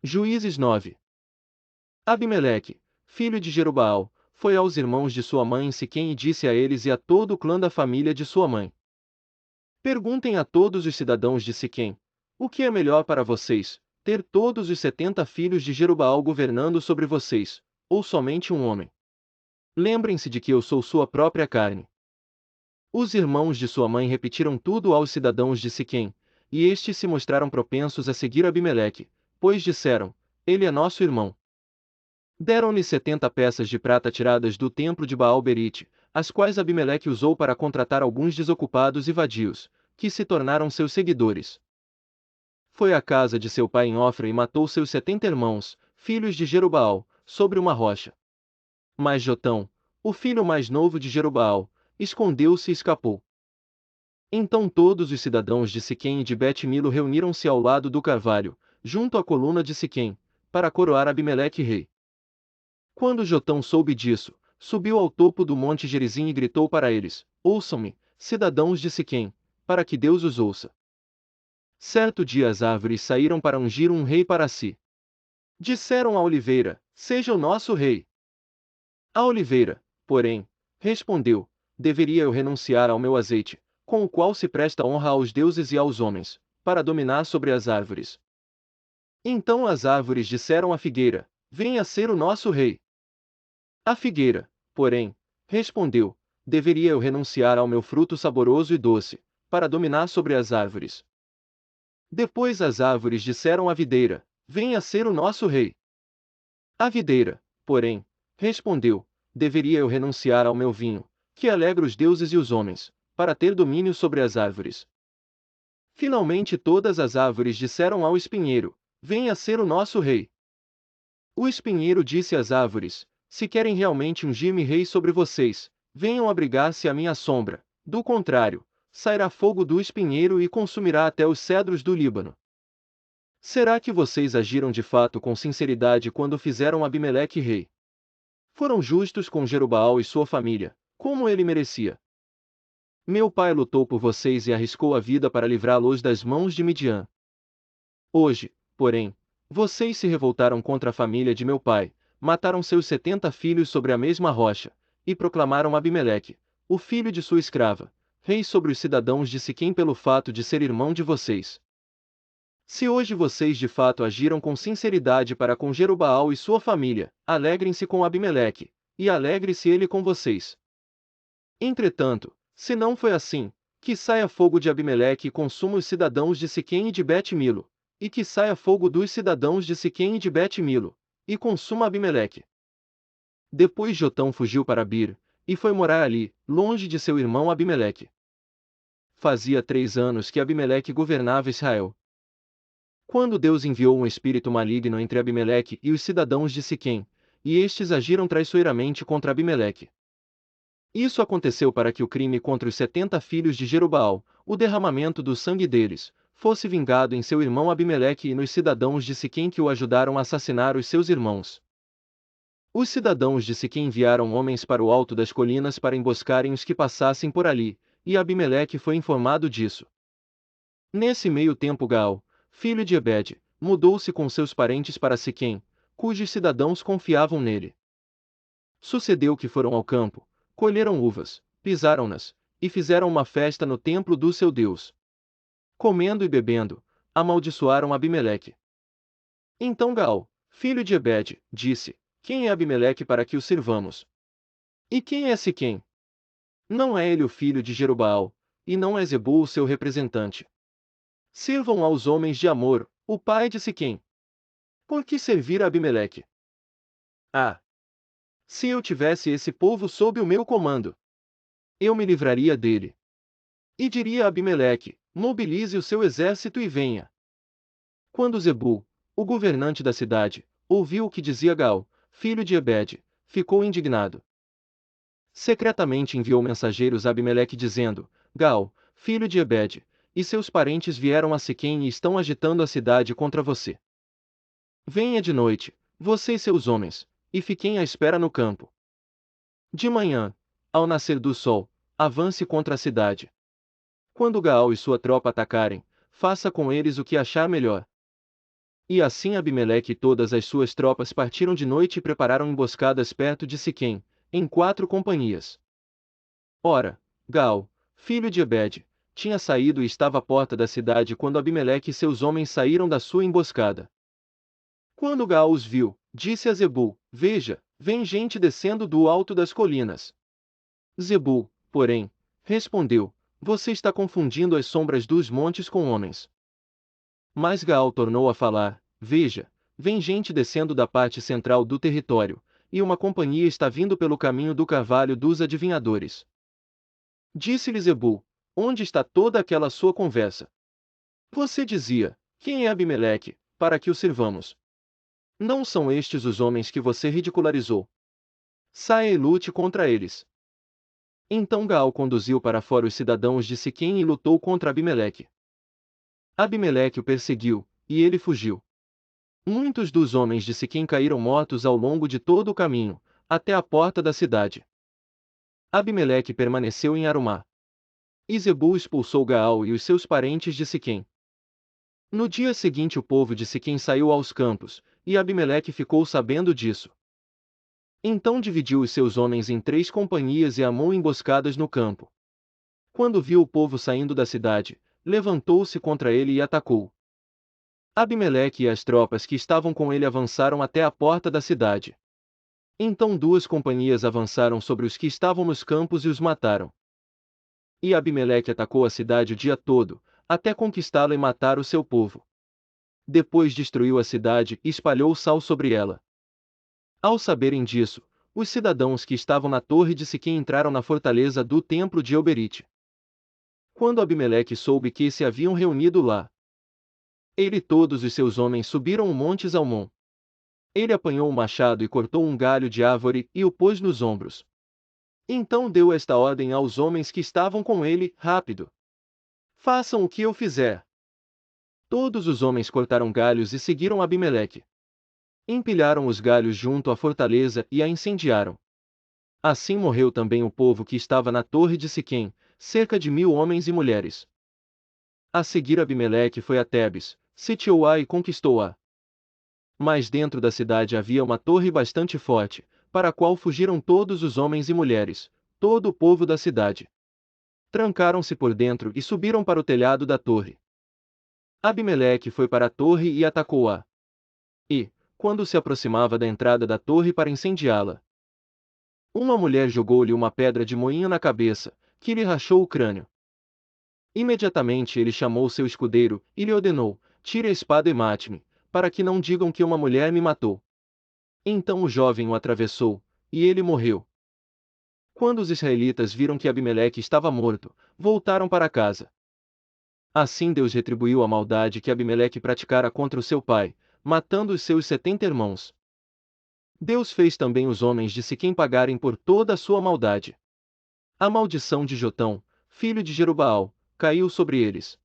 Juízes 9. Abimeleque, filho de Jerubaal, foi aos irmãos de sua mãe em Siquém e disse a eles e a todo o clã da família de sua mãe: Perguntem a todos os cidadãos de Siquém: o que é melhor para vocês, ter todos os 70 filhos de Jerubaal governando sobre vocês, ou somente um homem? Lembrem-se de que eu sou sua própria carne. Os irmãos de sua mãe repetiram tudo aos cidadãos de Siquém, e estes se mostraram propensos a seguir Abimeleque, pois disseram: ele é nosso irmão. Deram-lhe 70 peças de prata tiradas do templo de Baal-Berite, as quais Abimeleque usou para contratar alguns desocupados e vadios, que se tornaram seus seguidores. Foi à casa de seu pai em Ofra e matou seus 70 irmãos, filhos de Jerubaal, sobre uma rocha. Mas Jotão, o filho mais novo de Jerubaal, escondeu-se e escapou. Então todos os cidadãos de Siquém e de Bet-Milo reuniram-se ao lado do carvalho, junto à coluna de Siquém, para coroar Abimeleque rei. Quando Jotão soube disso, subiu ao topo do monte Gerizim e gritou para eles: ouçam-me, cidadãos de Siquém, para que Deus os ouça. Certo dia as árvores saíram para ungir um rei para si. Disseram à oliveira: seja o nosso rei. A oliveira, porém, respondeu: deveria eu renunciar ao meu azeite, com o qual se presta honra aos deuses e aos homens, para dominar sobre as árvores. Então as árvores disseram à figueira: venha ser o nosso rei. A figueira, porém, respondeu: deveria eu renunciar ao meu fruto saboroso e doce, para dominar sobre as árvores. Depois as árvores disseram à videira: venha ser o nosso rei. A videira, porém, respondeu: deveria eu renunciar ao meu vinho, que alegra os deuses e os homens, para ter domínio sobre as árvores. Finalmente todas as árvores disseram ao espinheiro: venha ser o nosso rei. O espinheiro disse às árvores: se querem realmente ungir-me rei sobre vocês, venham abrigar-se à minha sombra, do contrário, sairá fogo do espinheiro e consumirá até os cedros do Líbano. Será que vocês agiram de fato com sinceridade quando fizeram Abimeleque rei? Foram justos com Jerubaal e sua família, como ele merecia. Meu pai lutou por vocês e arriscou a vida para livrá-los das mãos de Midian. Hoje, porém, vocês se revoltaram contra a família de meu pai, mataram seus 70 filhos sobre a mesma rocha, e proclamaram Abimeleque, o filho de sua escrava, rei sobre os cidadãos de Siquém pelo fato de ser irmão de vocês. Se hoje vocês de fato agiram com sinceridade para com Jerubaal e sua família, alegrem-se com Abimeleque, e alegre-se ele com vocês. Entretanto, se não foi assim, que saia fogo de Abimeleque e consuma os cidadãos de Siquém e de Bet-Milo, e que saia fogo dos cidadãos de Siquém e de Bet-Milo, e consuma Abimeleque. Depois Jotão fugiu para Bir, e foi morar ali, longe de seu irmão Abimeleque. Fazia 3 anos que Abimeleque governava Israel. Quando Deus enviou um espírito maligno entre Abimeleque e os cidadãos de Siquém, e estes agiram traiçoeiramente contra Abimeleque. Isso aconteceu para que o crime contra os 70 filhos de Jerubaal, o derramamento do sangue deles, fosse vingado em seu irmão Abimeleque e nos cidadãos de Siquém que o ajudaram a assassinar os seus irmãos. Os cidadãos de Siquém enviaram homens para o alto das colinas para emboscarem os que passassem por ali, e Abimeleque foi informado disso. Nesse meio tempo Gaal, filho de Ebed, mudou-se com seus parentes para Siquém, cujos cidadãos confiavam nele. Sucedeu que foram ao campo, colheram uvas, pisaram-nas, e fizeram uma festa no templo do seu Deus. Comendo e bebendo, amaldiçoaram Abimeleque. Então Gaal, filho de Ebed, disse: quem é Abimeleque para que o sirvamos? E quem é Siquém? Não é ele o filho de Jerubaal, e não é Zebul o seu representante. Sirvam aos homens de Amor, o pai de Siquém. Por que servir a Abimeleque? Ah! Se eu tivesse esse povo sob o meu comando, eu me livraria dele. E diria a Abimeleque: mobilize o seu exército e venha. Quando Zebul, o governante da cidade, ouviu o que dizia Gaal, filho de Ebed, ficou indignado. Secretamente enviou mensageiros a Abimeleque dizendo: Gaal, filho de Ebed, e seus parentes vieram a Siquém e estão agitando a cidade contra você. Venha de noite, você e seus homens, e fiquem à espera no campo. De manhã, ao nascer do sol, avance contra a cidade. Quando Gaal e sua tropa atacarem, faça com eles o que achar melhor. E assim Abimeleque e todas as suas tropas partiram de noite e prepararam emboscadas perto de Siquém, em 4 companhias. Ora, Gal, filho de Ebed, tinha saído e estava à porta da cidade quando Abimeleque e seus homens saíram da sua emboscada. Quando Gal os viu, disse a Zebul: Veja, vem gente descendo do alto das colinas. Zebul, porém, respondeu: Você está confundindo as sombras dos montes com homens. Mas Gaal tornou a falar: Veja, vem gente descendo da parte central do território, e uma companhia está vindo pelo caminho do carvalho dos adivinhadores. Disse-lhe Zebul: Onde está toda aquela sua conversa? Você dizia: Quem é Abimeleque, para que o sirvamos? Não são estes os homens que você ridicularizou? Saia e lute contra eles. Então Gaal conduziu para fora os cidadãos de Siquém e lutou contra Abimeleque. Abimeleque o perseguiu, e ele fugiu. Muitos dos homens de Siquém caíram mortos ao longo de todo o caminho, até a porta da cidade. Abimeleque permaneceu em Arumá. E Zebul expulsou Gaal e os seus parentes de Siquém. No dia seguinte o povo de Siquém saiu aos campos, e Abimeleque ficou sabendo disso. Então dividiu os seus homens em 3 companhias e armou emboscadas no campo. Quando viu o povo saindo da cidade, levantou-se contra ele e atacou. Abimeleque e as tropas que estavam com ele avançaram até a porta da cidade. Então 2 companhias avançaram sobre os que estavam nos campos e os mataram. E Abimeleque atacou a cidade o dia todo, até conquistá-la e matar o seu povo. Depois destruiu a cidade e espalhou sal sobre ela. Ao saberem disso, os cidadãos que estavam na torre de Siquém entraram na fortaleza do templo de Oberite. Quando Abimeleque soube que se haviam reunido lá, ele e todos os seus homens subiram o monte Zalmon. Ele apanhou um machado e cortou um galho de árvore e o pôs nos ombros. Então deu esta ordem aos homens que estavam com ele: Rápido! Façam o que eu fizer. Todos os homens cortaram galhos e seguiram Abimeleque. Empilharam os galhos junto à fortaleza e a incendiaram. Assim morreu também o povo que estava na torre de Siquém, cerca de 1000 homens e mulheres. A seguir Abimeleque foi a Tebes, sitiou-a e conquistou-a. Mas dentro da cidade havia uma torre bastante forte, para a qual fugiram todos os homens e mulheres, todo o povo da cidade. Trancaram-se por dentro e subiram para o telhado da torre. Abimeleque foi para a torre e atacou-a. E, quando se aproximava da entrada da torre para incendiá-la, uma mulher jogou-lhe uma pedra de moinho na cabeça, que lhe rachou o crânio. Imediatamente ele chamou seu escudeiro e lhe ordenou: Tire a espada e mate-me, para que não digam que uma mulher me matou. Então o jovem o atravessou, e ele morreu. Quando os israelitas viram que Abimeleque estava morto, voltaram para casa. Assim Deus retribuiu a maldade que Abimeleque praticara contra o seu pai, matando os seus 70 irmãos. Deus fez também os homens de Siquém pagarem por toda a sua maldade. A maldição de Jotão, filho de Jerubaal, caiu sobre eles.